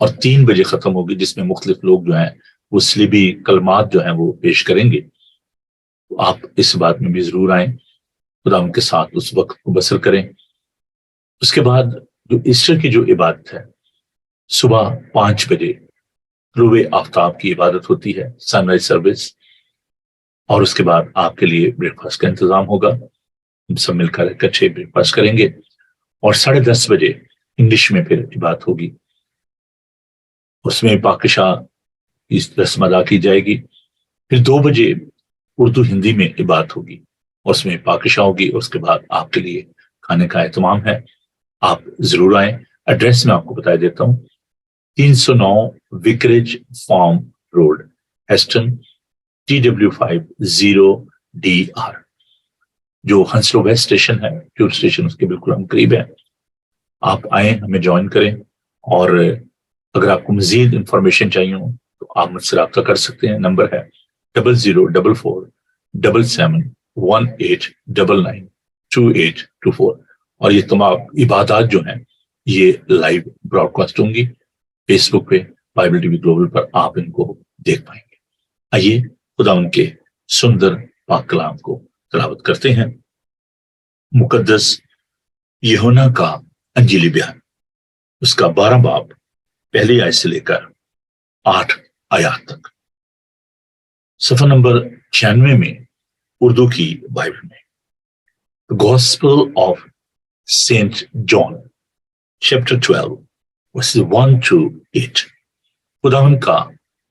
اور 3 بجے ختم ہوگی، جس میں مختلف لوگ جو ہیں وہ صلیبی کلمات جو ہیں وہ پیش کریں گے. آپ اس بات میں بھی ضرور آئیں، خدا ان کے ساتھ اس وقت کو بسر کریں. اس کے بعد جو ایسٹر کی جو عبادت ہے، صبح 5 بجے غروب آفتاب کی عبادت ہوتی ہے، سن رائز سروس. اور اس کے بعد آپ کے لیے بریک فاسٹ کا انتظام ہوگا، ہم سب مل کر اکٹھے بریک فاسٹ کریں گے. اور 10:30 بجے انگلش میں پھر عبادت ہوگی، اس میں پاکشاہ کی رسم ادا کی جائے گی. پھر 2 بجے اردو ہندی میں عبادت ہوگی، اور اس میں پاکشاہ ہوگی. اور اس کے بعد آپ کے لیے کھانے کا اہتمام ہے، آپ ضرور آئیں. ایڈریس میں آپ کو بتا دیتا ہوں، 309 وکریج فارم روڈ، ہیسٹن، TW50DR. جو ہنسلو ویسٹ اسٹیشن ہے، ٹیوب اسٹیشن، اس کے بالکل ہم قریب ہیں. آپ آئیں، ہمیں جوائن کریں. اور اگر آپ کو مزید انفارمیشن چاہیے ہو تو آپ مجھ سے رابطہ کر سکتے ہیں. نمبر ہے 00447718992824. اور یہ تمام عبادات جو ہیں یہ لائیو براڈ کاسٹ ہوں گی فیس بک پہ، بائبل ٹی وی گلوبل پر آپ ان کو دیکھ پائیں گے. آئیے خدا ان کے سندر پاک کلام کو تلاوت کرتے ہیں. مقدس یوحنا کا انجیلی بیان، اس کا 12 باب، پہلی آیت سے لے کر 8 آیات تک. صفحہ نمبر 96 میں اردو کی بائبل میں. Gospel of saint John, chapter 12 verses 1-8. خداوند کا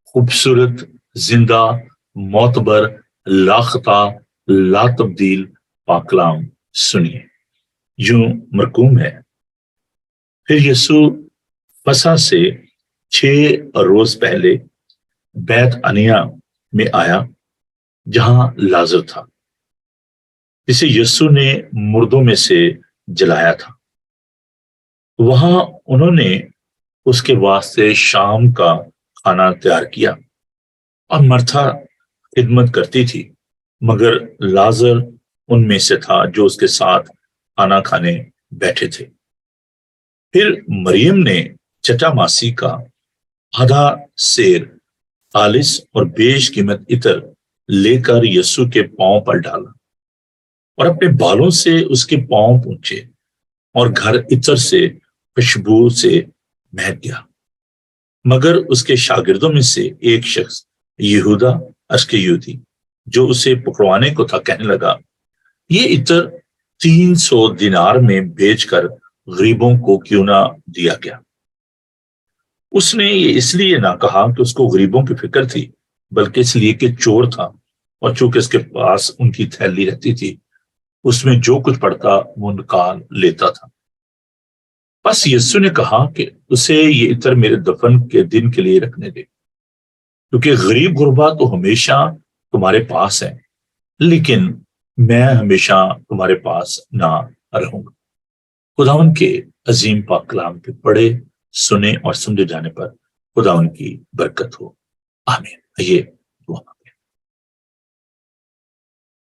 خوبصورت، زندہ، معتبر، لاخطا، لا تبدیل پاک کلام سنیے. یوں مرقوم ہے، پھر یسوع فسح سے 6 روز پہلے بیت انیا میں آیا، جہاں لازر تھا جسے یسوع نے مردوں میں سے جلایا تھا. وہاں انہوں نے اس کے واسطے شام کا کھانا تیار کیا، اور مرتھا خدمت کرتی تھی، مگر لازر ان میں سے تھا جو اس کے ساتھ کھانا کھانے بیٹھے تھے. پھر مریم نے چٹا ماسی کا آدھا سیر خالص اور بیش قیمت عطر لے کر یسوع کے پاؤں پر ڈالا، اور اپنے بالوں سے اس کے پاؤں پونچھے، اور گھر عطر سے خوشبو سے مہک گیا. مگر اس کے شاگردوں میں سے ایک شخص، یہودا اسکریوتی، جو اسے پکڑوانے کو تھا، کہنے لگا، یہ عطر 300 دینار میں بیچ کر غریبوں کو کیوں نہ دیا گیا؟ اس نے یہ اس لیے نہ کہا کہ اس کو غریبوں کی فکر تھی، بلکہ اس لیے کہ چور تھا، اور چونکہ اس کے پاس ان کی تھیلی رہتی تھی، اس میں جو کچھ پڑتا وہ نکال لیتا تھا. بس یسوع نے کہا کہ اسے یہ عطر میرے دفن کے دن کے لیے رکھنے دے، کیونکہ غریب غربا تو ہمیشہ تمہارے پاس ہیں، لیکن میں ہمیشہ تمہارے پاس نہ رہوں گا. خداوند کے عظیم پاک کلام کے پڑھے، سنے اور سمجھے جانے پر خداوند کی برکت ہو، آمین. یہ دعا مانگیں.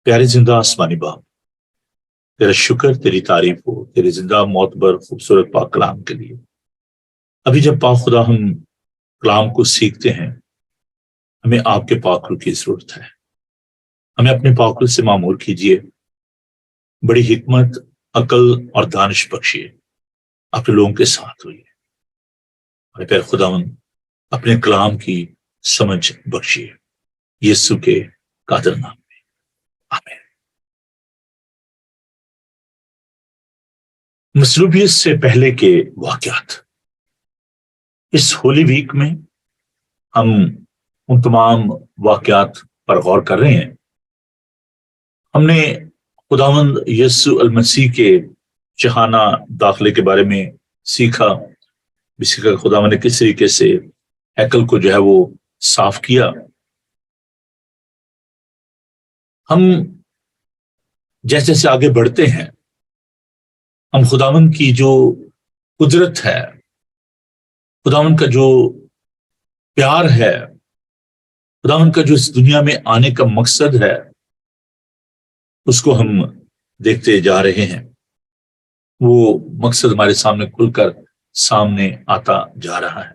پیارے زندہ آسمانی باپ، تیرا شکر، تیری تعریف ہو تیرے زندہ معتبر خوبصورت پاک کلام کے لیے. ابھی جب پاک خدا ہم کلام کو سیکھتے ہیں، ہمیں آپ کے پاک روح کی ضرورت ہے. ہمیں اپنے پاک روح سے معمور کیجیے، بڑی حکمت، عقل اور دانش بخشیے. اپنے لوگوں کے ساتھ ہوئیے. اور پھر خداوند اپنے کلام کی سمجھ بخشیے، یسوع کے قادر نام میں، آمین. مصلوبیت سے پہلے کے واقعات. اس ہولی ویک میں ہم ان تمام واقعات پر غور کر رہے ہیں. ہم نے خداوند یسوع المسیح کے شاہانہ داخلے کے بارے میں سیکھا، خداوند نے کس طریقے سے ہیکل کو جو ہے وہ صاف کیا. ہم جیسے جیسے آگے بڑھتے ہیں، ہم خداوند کی جو قدرت ہے، خداوند کا جو پیار ہے، خداوند کا جو اس دنیا میں آنے کا مقصد ہے، اس کو ہم دیکھتے جا رہے ہیں. وہ مقصد ہمارے سامنے کھل کر سامنے آتا جا رہا ہے.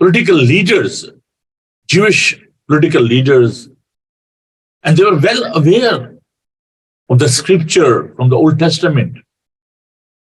political leaders, Jewish political leaders, and they were well aware of the scripture from the Old Testament.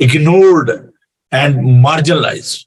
ignored and marginalized.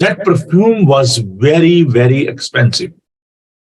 That perfume was very very expensive।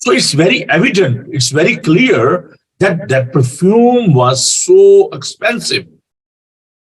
So it's very evident, it's very clear that perfume was so expensive।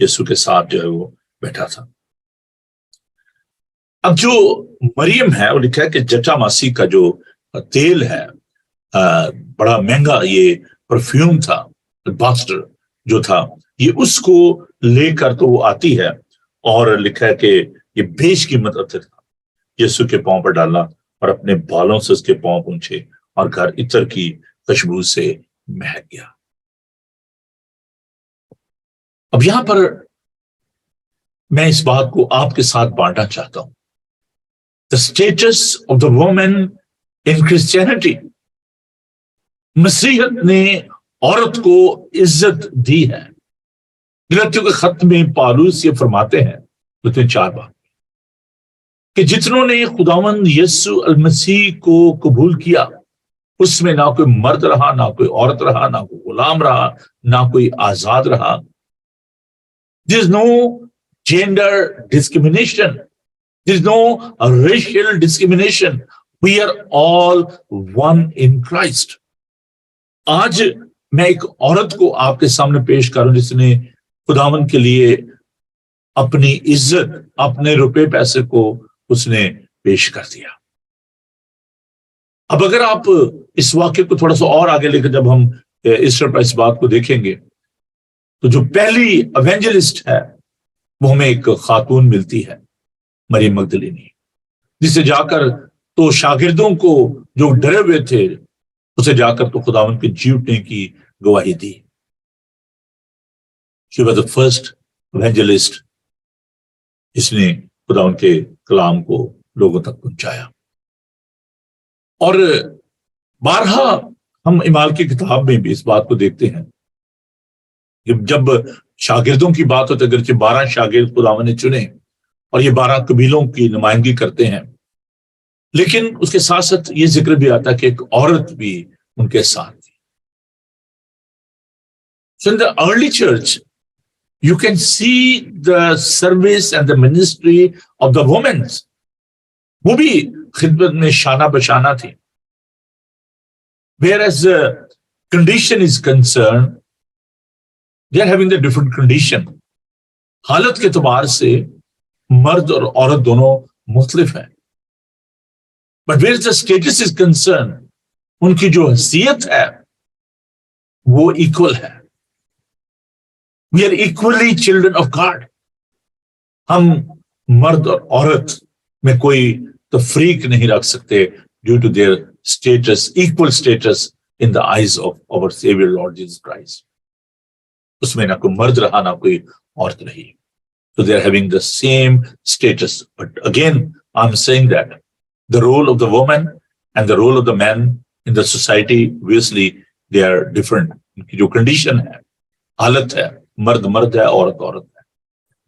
یسوع کے ساتھ جو ہے وہ بیٹھا تھا۔ اب جو مریم ہے وہ لکھا ہے کہ جٹا ماسی کا جو تیل ہے، بڑا مہنگا یہ پرفیوم تھا، الباسٹر جو تھا، یہ اس کو لے کر تو وہ آتی ہے اور لکھا ہے کہ یہ بیش قیمت عطر تھا، یسوع کے پاؤں پر ڈالا اور اپنے بالوں سے اس کے پاؤں پونچھے اور گھر عطر کی خوشبو سے مہک گیا۔ اب یہاں پر میں اس بات کو آپ کے ساتھ بانٹنا چاہتا ہوں، the status of the woman in Christianity۔ مسیحیت نے عورت کو عزت دی ہے۔ غلاطیوں کے خط میں پالوس یہ فرماتے ہیں، غلاطیوں 4 بات، کہ جتنوں نے خداوند یسوع المسیح کو قبول کیا، اس میں نہ کوئی مرد رہا، نہ کوئی عورت رہا، نہ کوئی غلام رہا، نہ کوئی آزاد رہا۔ There is no gender discrimination. There is no racial discrimination. We are all one in Christ. آج میں ایک عورت کو آپ کے سامنے پیش کروں جس نے خداوند کے لیے اپنی عزت، اپنے روپے پیسے کو اس نے پیش کر دیا۔ اب اگر آپ اس واقعے کو تھوڑا سا اور آگے لے کر جب ہم اس بات کو دیکھیں گے تو جو پہلی ایونجلسٹ ہے وہ ہمیں ایک خاتون ملتی ہے، مریم مگدلینی، جسے جا کر تو شاگردوں کو جو ڈرے ہوئے تھے اسے جا کر تو خداوند کے جی اٹھنے کی گواہی دی۔ She was the first evangelist جس نے خداوند کے کلام کو لوگوں تک پہنچایا۔ اور بارہا ہم اعمال کی کتاب میں بھی اس بات کو دیکھتے ہیں کہ جب شاگردوں کی بات ہوتی ہے، اگرچہ 12 شاگرد خداوند نے چنے اور یہ 12 قبیلوں کی نمائندگی کرتے ہیں، لیکن اس کے ساتھ ساتھ یہ ذکر بھی آتا ہے کہ ایک عورت بھی ان کے ساتھ تھی۔ So in the early church, you can see the service and the ministry of the women. وہ بھی خدمت میں شانہ بشانہ تھی۔ Whereas the condition is concerned, they are having the different condition. حالت کے اعتبار سے مرد اور عورت دونوں مختلف ہیں۔ But where the status is concerned, ان کی جو حیثیت ہے وہ equal ہے۔ We are equally children of God. ہم مرد اور عورت میں کوئی تفریق نہیں رکھ سکتے due to their status, equal status in the eyes of our Savior Lord Jesus Christ. اس میں نہ کوئی مرد رہا نہ کوئی عورت رہی۔ So they are having the same status. But again, I'm saying that the role of the woman and the role of the man in the society, obviously, they are different. ان کی جو کنڈیشن ہے، حالت ہے، مرد مرد ہے، عورت عورت ہے،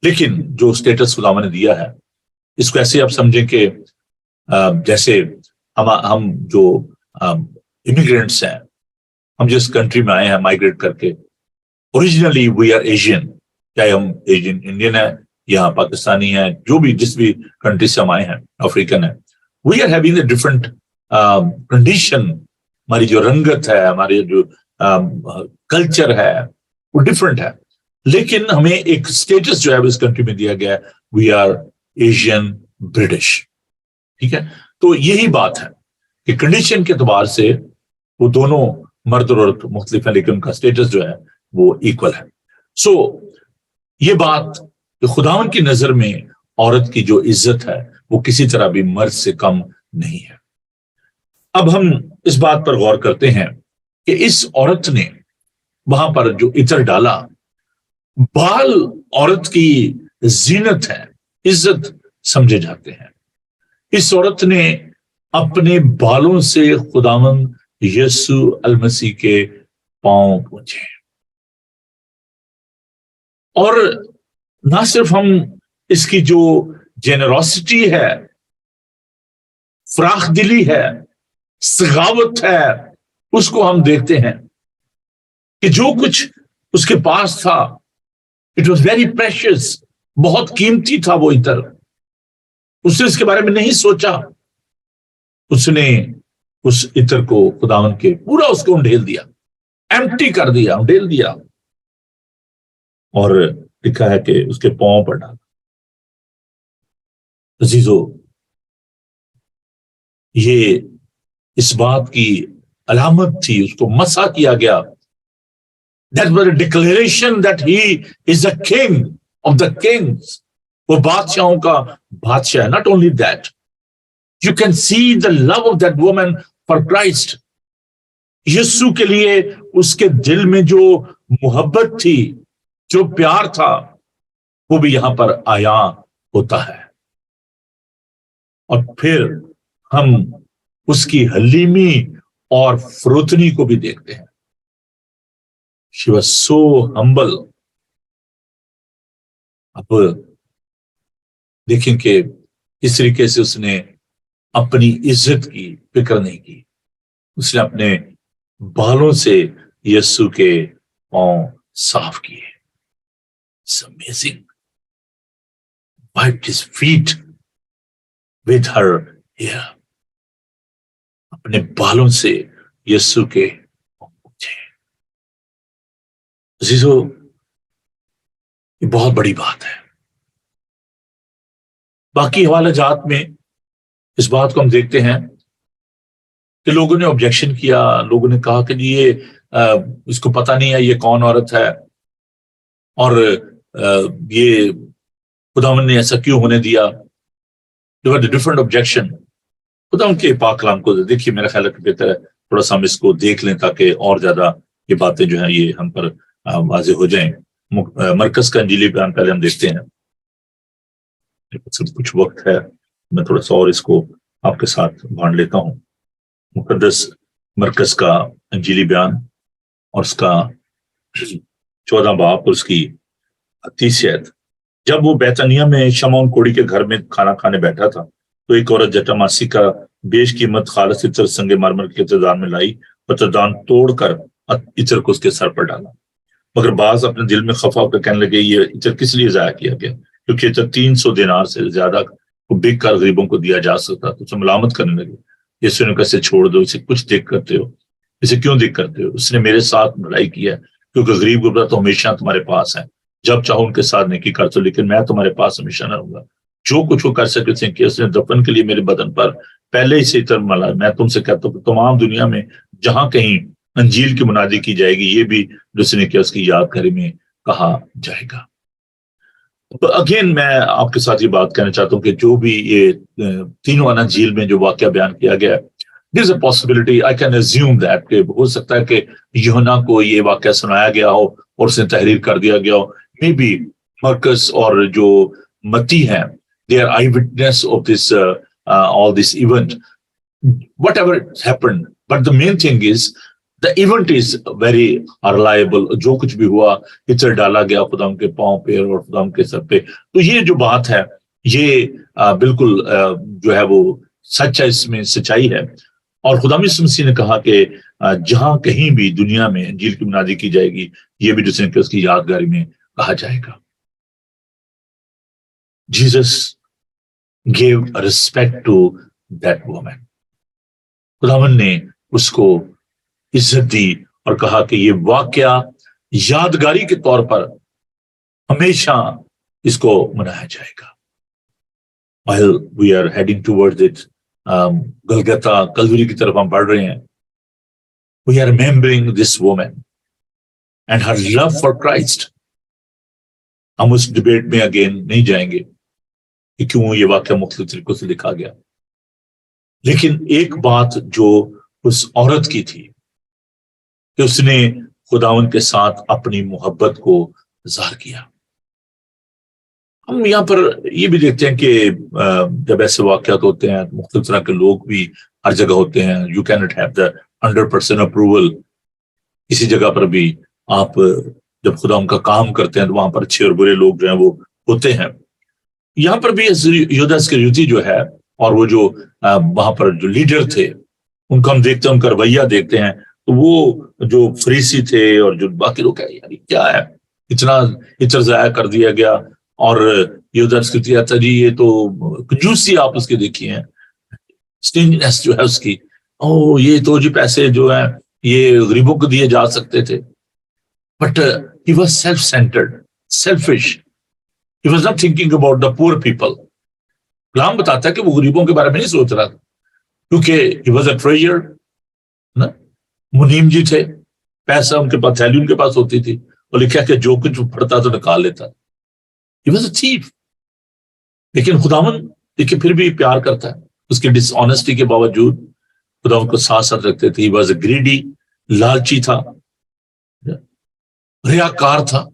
لیکن جو اسٹیٹس خداوند نے دیا ہے اس کو ایسے آپ سمجھیں کہ جیسے ہم جو امیگرینٹس ہیں، ہم جس کنٹری میں آئے ہیں مائگریٹ کر کے، اوریجنلی وی آر ایشین، چاہے ہم ایشین انڈین ہیں یا پاکستانی ہیں، جو بھی جس بھی کنٹری سے ہم آئے ہیں، افریقن ہیں، we are having a different condition. ہماری جو رنگت ہے، ہماری جو کلچر ہے وہ ڈفرنٹ ہے، لیکن ہمیں ایک اسٹیٹس جو ہے اس کنٹری میں دیا گیا ہے، وی آر ایشین برٹش۔ ٹھیک ہے، تو یہی بات ہے کہ کنڈیشن کے اعتبار سے وہ دونوں مرد اور عورت مختلف ہیں، لیکن ان کا اسٹیٹس جو ہے وہ ایکول ہے۔ سو یہ بات کہ خداوند کی نظر میں عورت کی جو عزت ہے وہ کسی طرح بھی مرد سے کم نہیں ہے۔ اب ہم اس بات پر غور کرتے ہیں کہ اس عورت نے وہاں پر جو عطر ڈالا، بال عورت کی زینت ہے، عزت سمجھے جاتے ہیں۔ اس عورت نے اپنے بالوں سے خداوند یسوع المسیح کے پاؤں پونچھے، اور نہ صرف ہم اس کی جو جنروسٹی ہے، فراخ دلی ہے، سخاوت ہے، اس کو ہم دیکھتے ہیں کہ جو کچھ اس کے پاس تھا اٹ واز ویری پریشیس، بہت قیمتی تھا وہ عطر۔ اس نے اس کے بارے میں نہیں سوچا، اس نے اس عطر کو خداوند کے پورا اس کو انڈیل دیا، ایمپٹی کر دیا، انڈیل دیا، اور لکھا ہے کہ اس کے پاؤں پر ڈالا۔ عزیزو، یہ اس بات کی علامت تھی، اس کو مسح کیا گیا۔ That was a declaration that he is the king of the kings. وہ بادشاہوں کا بادشاہ ہے۔ Not only that, you can see the love of that woman for Christ. یسوع کے لیے اس کے دل میں جو محبت تھی، جو پیار تھا، وہ بھی یہاں پر آیا ہوتا ہے۔ اور پھر ہم اس کی حلیمی اور فروتنی کو بھی دیکھتے ہیں۔ She was so humble. اب دیکھیں کہ اس طریقے سے اس نے اپنی عزت کی فکر نہیں کی، اس نے اپنے بالوں سے یسوع کے پاؤں صاف کیے۔ It's amazing. Wiped his feet with her hair. اپنے بالوں سے یسوع کے پاؤں پوچھے۔ عزیزو، یہ بہت بڑی بات ہے۔ باقی حوالہ جات میں اس بات کو ہم دیکھتے ہیں کہ لوگوں نے آبجیکشن کیا، لوگوں نے کہا کہ یہ اس کو پتہ نہیں ہے یہ کون عورت ہے، اور یہ خداوند نے ایسا کیوں ہونے دیا۔ There were different objection. خداوند کے پاک کلام کو دیکھیے، میرا خیال ہے کہ بہتر ہے تھوڑا سا ہم اس کو دیکھ لیں تاکہ اور زیادہ یہ باتیں جو ہیں یہ ہم پر واضح ہو جائیں۔ مرکز کا انجیلی بیان پہلے ہم دیکھتے ہیں۔ کچھ وقت ہے، میں تھوڑا سا اور اس کو آپ کے ساتھ بانٹ لیتا ہوں۔ مقدس مرکز کا انجیلی بیان اور اس کا 14 باب اور اس کی 30 آیت۔ جب وہ بیتانیہ میں شمعون کوڑی کے گھر میں کھانا کھانے بیٹھا تھا تو ایک عورت جٹاماسی کا بیش قیمت خالص عطر سنگ مرمر کے ابتدان میں لائی اور تردان توڑ کر عطر کو اس کے سر پر ڈالا۔ مگر بعض اپنے دل میں خفا ہو کر کہنے لگے یہ عطر کس لیے ضائع کیا گیا، کیونکہ عطر 300 دینار سے زیادہ کو بک کر غریبوں کو دیا جا سکتا۔ تو اسے ملامت کرنے لگے۔ یسوع نے کہا اسے چھوڑ دو، اسے کچھ دیکھ کرتے ہو، اسے کیوں دیکھ کرتے ہو؟ اس نے میرے ساتھ بھلائی کی ہے، کیونکہ غریب غربا تو ہمیشہ تمہارے پاس ہیں، جب چاہو ان کے ساتھ نیکی کر دو، لیکن میں تمہارے پاس ہمیشہ نہ رہوں گا۔ جو کچھ وہ کر سکے اس نے کیا، اس نے دفن کے لیے میرے بدن پر پہلے ہی سے عطر ملا۔ میں تم سے کہتا ہوں کہ تمام دنیا میں جہاں کہیں انجیل کی منادی کی جائے گی، یہ بھی جو اس نے کیا اس کی یادگاری میں کہا جائے گا۔ اگین میں آپ کے ساتھ یہ بات کہنا چاہتا ہوں کہ جو بھی یہ تینوں اناجیل میں جو واقعہ بیان کیا گیا ہے، there is a possibility, I can assume that کہ ہو سکتا ہے کہ یوحنا کو یہ واقعہ سنایا گیا ہو اور اسے تحریر کر دیا گیا ہو۔ مے بی مرکز اور جو متی ہیں they are eyewitness of this all this event, whatever happened, but the main thing is the event is very reliable. جو کچھ بھی ہوا، عطر ڈالا گیا خدا کے پاؤں پہ اور خدا کے سر پہ، تو یہ جو بات ہے یہ بالکل جو ہے وہ سچ ہے، اس میں سچائی ہے۔ اور خدا یسوع مسیح نے کہا کہ جہاں کہیں بھی دنیا میں انجیل کی منادی کی جائے گی، یہ بھی جس نے کہ اس کی یادگاری میں کہا جائے گا۔ Jesus gave respect to that woman. خداوند نے اس کو عزت دی اور کہا کہ یہ واقعہ یادگاری کے طور پر ہمیشہ اس کو منایا جائے گا۔ While we are heading towards it, Golgotha کلوری کی طرف ہم بڑھ رہے ہیں، we are remembering this woman and her love for Christ. ہم اس ڈیبیٹ میں اگین نہیں جائیں گے کہ کیوں یہ واقعہ مختلف طریقوں سے لکھا گیا، لیکن ایک بات جو اس عورت کی تھی کہ اس نے خداوند کے ساتھ اپنی محبت کو ظاہر کیا۔ ہم یہاں پر یہ بھی دیکھتے ہیں کہ جب ایسے واقعات ہوتے ہیں، مختلف طرح کے لوگ بھی ہر جگہ ہوتے ہیں۔ You can not have the 100% approval. کسی جگہ پر بھی آپ جب خدا ان کا کام کرتے ہیں تو وہاں پر اچھے اور برے لوگ جو ہیں وہ ہوتے ہیں۔ یہاں پر بھی یہودا اسکریوتی جو ہے اور وہ جو وہاں پر جو لیڈر تھے ان کو ہم دیکھتے ہیں، ان کا رویہ دیکھتے ہیں، تو وہ جو فریسی تھے اور جو باقی لوگ یار کیا ہے، اتنا عطر ضائع کر دیا گیا۔ اور یہودا اسکریوتی آتا جی یہ تو کنجوسی آپ اس کے دیکھی ہیں، اسٹینجنس جو ہے اس کی، یہ تو جی پیسے جو ہیں یہ غریبوں کو دیے جا سکتے تھے۔ But he was self centred, selfish. He was not thinking about the poor people. کلام بتاتا ہے کہ وہ غریبوں کے بارے میں نہیں سوچ رہا تھا، کیونکہ he was a treasure، نا، منیم جی تھے، پیسہ ان کے پاس، تھیلی ان کے پاس ہوتی تھی، اور لکھا کہ جو کچھ پڑتا تو نکال لیتا. He was a thief. لیکن خداوند دیکھیے پھر بھی پیار کرتا ہے، اس کی ڈس آنیسٹی کے باوجود خداوند کو ساتھ ساتھ رکھتے تھے. He was a greedy، لالچی تھا، ریاکار تھا،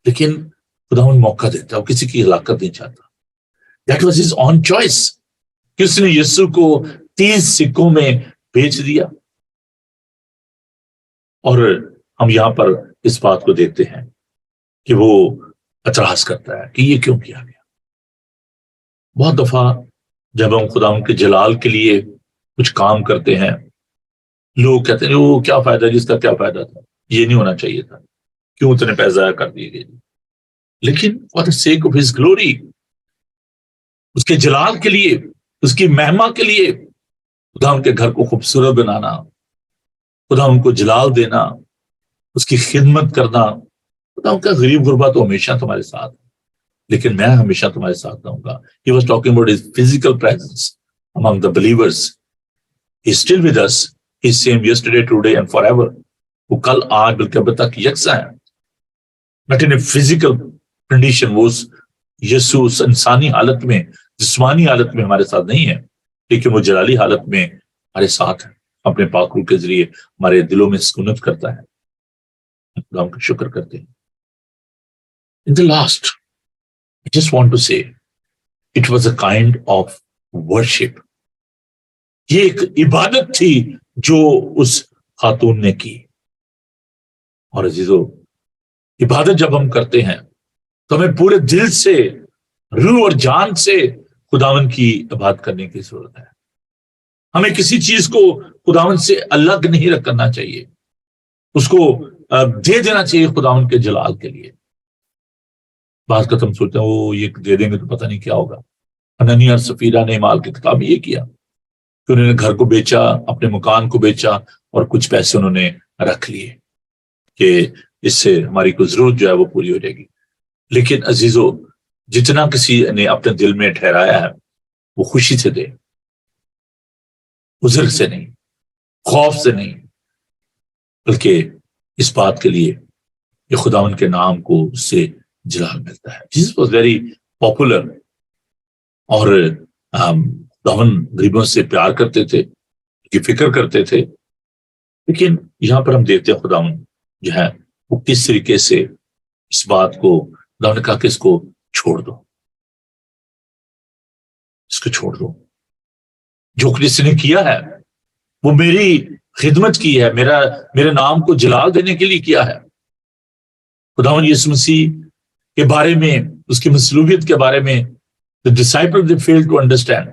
لیکن خداوند موقع دیتا ہے، وہ کسی کی ہلاکت نہیں چاہتا. That was his own choice کہ اس نے یسوع کو 30 سکوں میں بیچ دیا. اور ہم یہاں پر اس بات کو دیکھتے ہیں کہ وہ اعتراض کرتا ہے کہ یہ کیوں کیا گیا. بہت دفعہ جب ہم خداوند کے جلال کے لیے کچھ کام کرتے ہیں، لوگ کہتے ہیں وہ کیا فائدہ، جس کا کیا فائدہ تھا، یہ نہیں ہونا چاہیے تھا، کیوں اتنے پیسے ضائع کر دیے گئے. لیکن for the sake of his glory، اس کے جلال کے لیے، اس کی مہما کے لیے، خداوند کے گھر کو خوبصورت بنانا، خداوند کو جلال دینا، اس کی خدمت کرنا. خداوند کا غریب غربا تو ہمیشہ تمہارے ساتھ، لیکن میں ہمیشہ تمہارے ساتھ رہوں گا. He was talking about his physical presence among the believers. He is still with us. He is same yesterday, today and forever. وہ کل آج بلکہ اب تک یکساں ہے. Not in a physical condition. وہ یسوع انسانی حالت میں، جسمانی حالت میں ہمارے ساتھ نہیں ہے، لیکن وہ جلالی حالت میں ہمارے ساتھ ہے. اپنے پاک روح کے ذریعے ہمارے دلوں میں سکونت کرتا ہے. ہم کا شکر کرتے ہیں. In the last, I just want to say, it was a kind of worship. یہ ایک عبادت تھی جو اس خاتون نے کی. اور عزیزو، عبادت جب ہم کرتے ہیں تو ہمیں پورے دل سے، روح اور جان سے خداوند کی عبادت کرنے کی ضرورت ہے. ہمیں کسی چیز کو خداوند سے الگ نہیں کرنا چاہیے، اس کو دے دینا چاہیے خداوند کے جلال کے لیے. بعض کا تم سوچتے ہیں وہ یہ دے دیں گے تو پتہ نہیں کیا ہوگا. حنانیہ اور سفیرہ نے مال کی کتاب یہ کیا کہ انہوں نے گھر کو بیچا، اپنے مکان کو بیچا، اور کچھ پیسے انہوں نے رکھ لیے کہ اس سے ہماری کوئی ضرورت جو ہے وہ پوری ہو جائے گی. لیکن عزیزو، جتنا کسی نے اپنے دل میں ٹھہرایا ہے وہ خوشی سے دے، عذر سے نہیں، خوف سے نہیں، بلکہ اس بات کے لیے کہ خداوند کے نام کو اس سے جلال ملتا ہے. جیسس واز ویری پاپولر، اور خداوند غریبوں سے پیار کرتے تھے، کی فکر کرتے تھے. لیکن یہاں پر ہم دیکھتے ہیں خداوند جو ہے وہ کس طریقے سے اس بات کو، خداوند نے کہا کہ اس کو چھوڑ دو، اس کو چھوڑ دو. جو کچھ نے کیا ہے وہ میری خدمت کی ہے، میرے نام کو جلال دینے کے لیے کیا ہے. خداوند یسوع مسیح کے بارے میں، اس کی مصلوبیت کے بارے میں the disciples they failed to understand.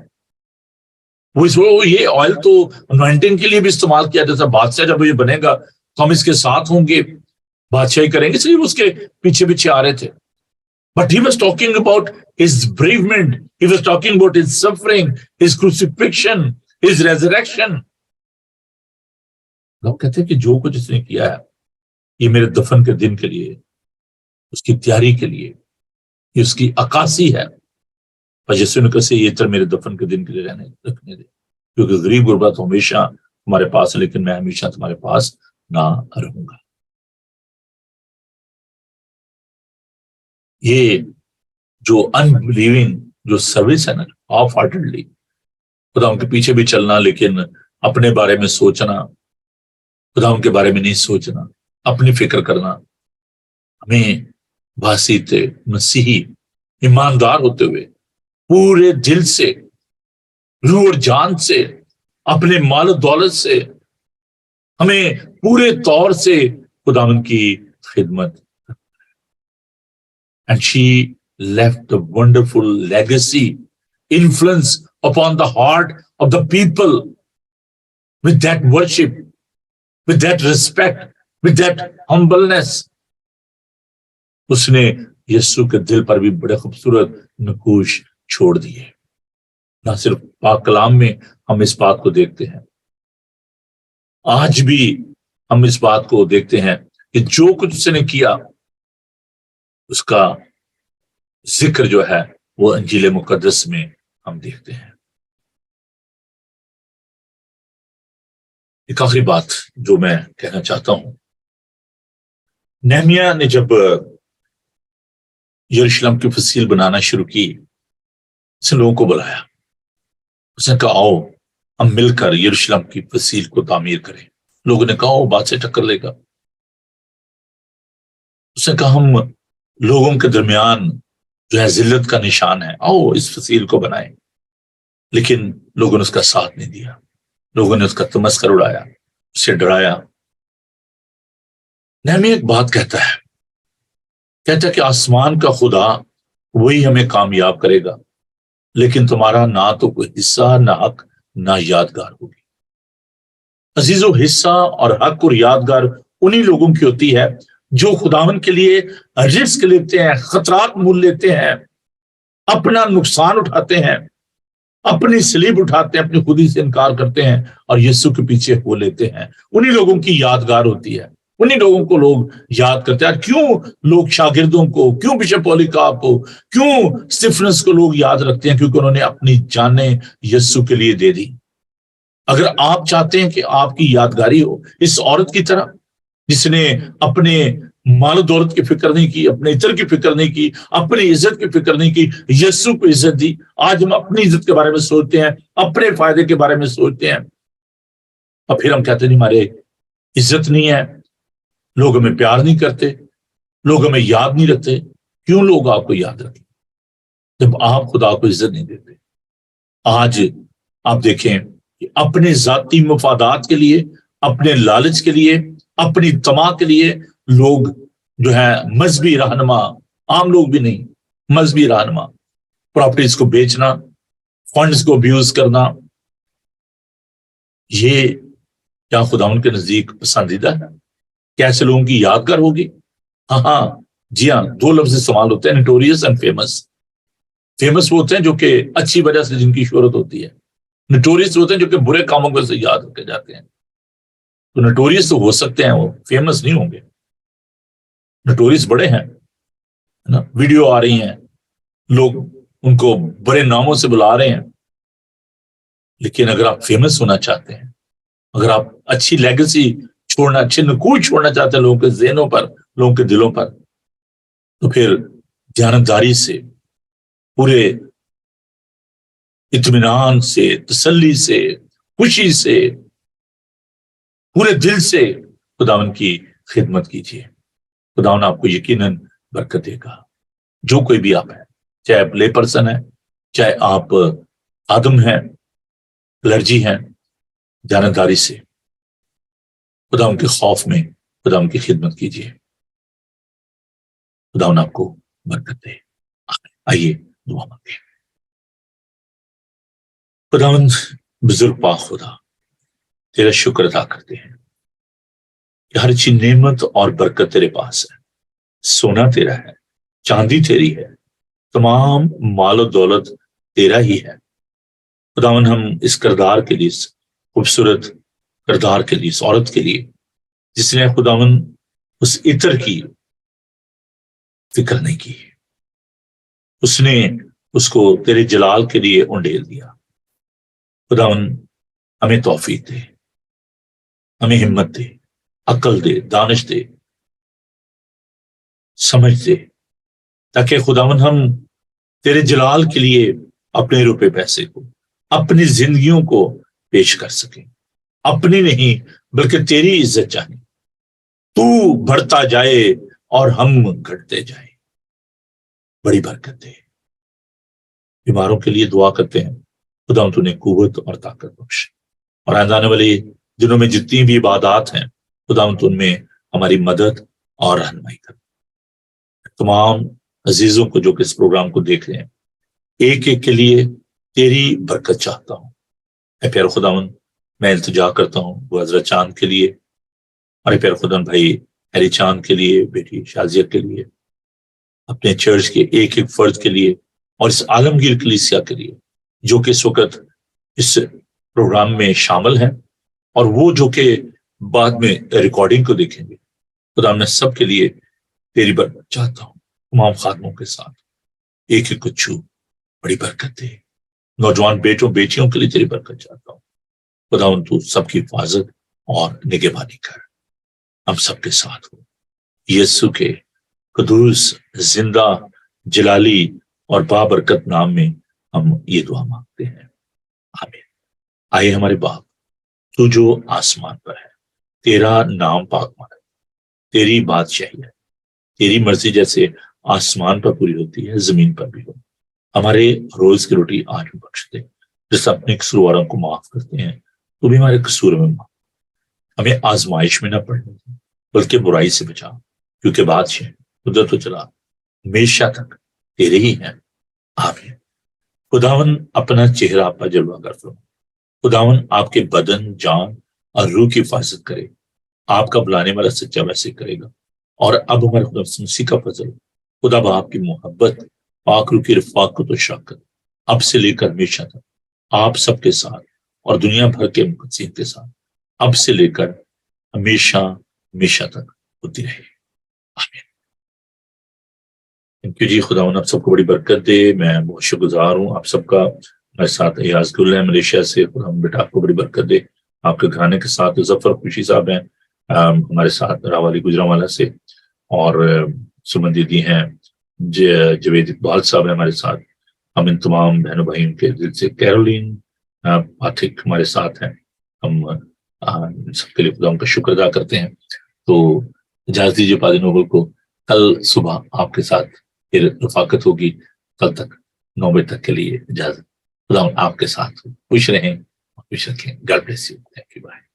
وہ یہ آئل تو انوائنٹنگ کے لیے بھی استعمال کیا جاتا. بادشاہ جب یہ بنے گا تو ہم اس کے ساتھ ہوں گے، بادشاہی کریں گے، اس لیے اس کے پیچھے پیچھے آ رہے تھے. But he was talking about his bereavement. He was talking about his suffering, his crucifixion, his resurrection. لوگ کہتے ہیں کہ جو کچھ اس نے کیا ہے یہ میرے دفن کے دن کے لیے، اس کی تیاری کے لیے، یہ اس کی عکاسی ہے. اور یسوع نے کہا یہ تو میرے دفن کے دن کے لیے رکھنے دے، کیونکہ غریب غربا تو ہمیشہ تمہارے پاس ہے، لیکن میں ہمیشہ تمہارے پاس نہ رہوں گا. یہ جو انبلیونگ جو سروس ہے نا، ہاف ہارٹڈلی خدا ان کے پیچھے بھی چلنا، لیکن اپنے بارے میں سوچنا، خدا ان کے بارے میں نہیں سوچنا، اپنی فکر کرنا. ہمیں باسط مسیحی ایماندار ہوتے ہوئے پورے دل سے، روح اور جان سے، اپنے مال و دولت سے، ہمیں پورے طور سے خداوند کی خدمت. And she left a wonderful legacy, influence upon the heart of the people with that worship, with that respect, with that humbleness. اس نے یسوع کے دل پر بھی بڑے خوبصورت نقوش چھوڑ دیے. نہ صرف پاک کلام میں ہم اس بات کو دیکھتے ہیں، آج بھی ہم اس بات کو دیکھتے ہیں کہ جو کچھ اس نے کیا اس کا ذکر جو ہے وہ انجیل مقدس میں ہم دیکھتے ہیں۔ ایک آخری بات جو میں کہنا چاہتا ہوں، نہمیہ نے جب یروشلم کی فصیل بنانا شروع کی، اس نے لوگوں کو بلایا، اس نے کہا آؤ ہم مل کر یروشلم کی فصیل کو تعمیر کریں۔ لوگوں نے کہا وہ بات سے ٹکر لے گا۔ اس نے کہا ہم لوگوں کے درمیان جو ہے ذلت کا نشان ہے، آؤ اس فصیل کو بنائیں۔ لیکن لوگوں نے اس کا ساتھ نہیں دیا، لوگوں نے اس کا تمسخر اڑایا، اسے ڈرایا۔ نہمیہ ایک بات کہتا ہے کہ آسمان کا خدا وہی ہمیں کامیاب کرے گا، لیکن تمہارا نہ تو کوئی حصہ، نہ حق، نہ یادگار ہوگی۔ عزیزو، حصہ اور حق اور یادگار انہی لوگوں کی ہوتی ہے جو خداوند کے لیے رسک لیتے ہیں، خطرات مول لیتے ہیں، اپنا نقصان اٹھاتے ہیں، اپنی صلیب اٹھاتے ہیں، اپنی خودی سے انکار کرتے ہیں اور یسوع کے پیچھے ہو لیتے ہیں۔ انہی لوگوں کی یادگار ہوتی ہے، انہی لوگوں کو لوگ یاد کرتے ہیں۔ کیوں لوگ شاگردوں کو، کیوں بشپ پولیکارپ کو، کیوں اسٹیفنس کو لوگ یاد رکھتے ہیں؟ کیونکہ انہوں نے اپنی جانیں یسوع کے لیے دے دی۔ اگر آپ چاہتے ہیں کہ آپ کی یادگاری ہو اس عورت کی طرح جس نے اپنے مال و دولت کی فکر نہیں کی، اپنے عطر کی فکر نہیں کی، اپنی عزت کی فکر نہیں کی، یسوع کو عزت دی۔ آج ہم اپنی عزت کے بارے میں سوچتے ہیں، اپنے فائدے کے بارے میں سوچتے ہیں، اور پھر ہم کہتے ہیں ہمارے عزت نہیں ہے، لوگ ہمیں پیار نہیں کرتے، لوگ ہمیں یاد نہیں رکھتے۔ کیوں لوگ آپ کو یاد رکھیں جب آپ خدا کو عزت نہیں دیتے؟ آج آپ دیکھیں کہ اپنے ذاتی مفادات کے لیے، اپنے لالچ کے لیے، اپنی طمع کے لیے لوگ جو ہے مذہبی رہنما، عام لوگ بھی نہیں، مذہبی رہنما پراپرٹیز کو بیچنا، فنڈز کو ابیوز کرنا، یہ کیا خداوند کے نزدیک پسندیدہ ہے؟ کیا ایسے لوگوں کی یادگار ہوگی؟ ہاں جی ہاں، دو لفظ استعمال ہوتے ہیں، نوٹوریس اینڈ فیمس۔ فیمس وہ ہوتے ہیں جو کہ اچھی وجہ سے جن کی شہرت ہوتی ہے، نوٹوریس ہوتے ہیں جو کہ برے کاموں کو سے یاد رکھے جاتے ہیں۔ تو نوٹوریس تو ہو سکتے ہیں، وہ فیمس نہیں ہوں گے۔ نوٹوریس بڑے ہیں نا، ویڈیو آ رہی ہیں، لوگ ان کو بڑے ناموں سے بلا رہے ہیں۔ لیکن اگر آپ فیمس ہونا چاہتے ہیں، اگر آپ اچھی لیگیسی چھوڑنا، اچھے نقوش چھوڑنا چاہتے ہیں لوگوں کے ذہنوں پر، لوگوں کے دلوں پر، تو پھر دیانتداری سے، پورے اطمینان سے، تسلی سے، خوشی سے، پورے دل سے خداوند کی خدمت کیجیے۔ خداوند آپ کو یقیناً برکت دے گا۔ جو کوئی بھی آپ ہیں، چاہے آپ لے پرسن ہیں، چاہے آپ آدم ہیں، الرجی ہیں، دیانتداری سے خداوند کے خوف میں خداوند کی خدمت کیجیے۔ خداوند آپ کو برکت دے۔ آئیے دعا مانگیں۔ خداوند بزرگ پاک خدا، تیرا شکر ادا کرتے ہیں کہ ہر چیز نعمت اور برکت تیرے پاس ہے۔ سونا تیرا ہے، چاندی تیری ہے، تمام مال و دولت تیرا ہی ہے۔ خداوند ہم اس کردار کے لیے، اس خوبصورت کردار کے لیے، اس عورت کے لیے جس نے خداوند اس عطر کی فکر نہیں کی، اس نے اس کو تیرے جلال کے لیے انڈیل دیا۔ خداوند ہمیں توفیق دے، ہمیں ہمت دے، عقل دے، دانش دے، سمجھ دے، تاکہ خداوند ہم تیرے جلال کے لیے اپنے روپے پیسے کو، اپنی زندگیوں کو پیش کر سکیں، اپنی نہیں بلکہ تیری عزت چاہیں، تو بڑھتا جائے اور ہم گھٹتے جائیں۔ بڑی برکت دے۔ بیماروں کے لیے دعا کرتے ہیں، خداوند تو نے قوت اور طاقت بخش، اور آنے والے دنوں میں جتنی بھی عبادات ہیں خداوند ان میں ہماری مدد اور رہنمائی کر۔ تمام عزیزوں کو جو کہ اس پروگرام کو دیکھ رہے ہیں، ایک ایک کے لیے تیری برکت چاہتا ہوں۔ اے پیارے خداوند، میں التجا کرتا ہوں وہ حضرت چاند کے لیے، اور اے پیارے خداوند بھائی ہری چاند کے لیے، بیٹی شازیہ کے لیے، اپنے چرچ کے ایک ایک فرد کے لیے، اور اس عالمگیر کلیسیا کے لیے جو کہ اس وقت اس پروگرام میں شامل ہیں، اور وہ جو کہ بعد میں ریکارڈنگ کو دیکھیں گے۔ خدا میں سب کے لیے تیری برکت چاہتا ہوں۔ تمام خادموں کے ساتھ ایک ایک کچھو بڑی برکت دے. نوجوان بیٹوں بیٹیوں کے لیے تیری برکت چاہتا ہوں. خداوند تو سب کی حفاظت اور نگہبانی کر. ہم سب کے ساتھ ہو. یسوع کے قدوس زندہ جلالی اور بابرکت نام میں ہم یہ دعا مانگتے ہیں. آمین. آئے ہمارے باپ تو جو آسمان پر ہے، تیرا نام پاک مانا، تیری بادشاہی ہے، تیری مرضی جیسے آسمان پر پوری ہوتی ہے زمین پر بھی ہو. ہمارے روز کی روٹی آج بھی بخش دے. جیسے اپنے قصورواروں کو معاف کرتے ہیں تو بھی ہمارے قصور میں معاف. ہمیں آزمائش میں نہ پڑنے دے بلکہ برائی سے بچا، کیونکہ بادشاہ قدرت و چلا ہمیشہ تک تیرے ہی ہیں. آمین. خداون اپنا چہرہ آپ پر جلوہ گر فرمائے. خداون آپ کے بدن، جان اور روح کی حفاظت کرے. آپ کا بلانے والا سچا ویسے کرے گا. اور اب ہمارے خدا مسیح کا فضل، خدا باپ کی محبت، پاک روح کی رفاقت و شفقت اب سے لے کر ہمیشہ تک آپ سب کے ساتھ اور دنیا بھر کے مقدسین کے ساتھ اب سے لے کر ہمیشہ ہمیشہ تک ہوتی رہے. آمین. تھینک یو جی. خداوند آپ سب کو بڑی برکت دے. میں بہت شکر گزار ہوں آپ سب کا. میرے ساتھ ایاز گل ہے ملیشیا سے. خداوند بیٹا آپ کو بڑی برکت دے. آپ کے گھرانے کے ساتھ ظفر خوشی صاحب ہیں ہمارے ساتھ راوالی گجرانوالہ سے، اور سمن دیدی ہیں، جوید اقبال صاحب ہیں ہمارے ساتھ. ہم ان تمام بہنوں بھائیوں کے دل سے کیرولین پاٹھک ہمارے ساتھ ہیں. ہم سب کے لیے خدا ان کا شکر ادا کرتے ہیں. تو اجازت دیجیے پادری نوبل کو، کل صبح آپ کے ساتھ پھر رفاقت ہوگی. کل تک 9 بجے تک کے لیے اجازت. خدا آپ کے ساتھ خوش رہیں، خوش رکھیں. God bless you. Thank you. Bye.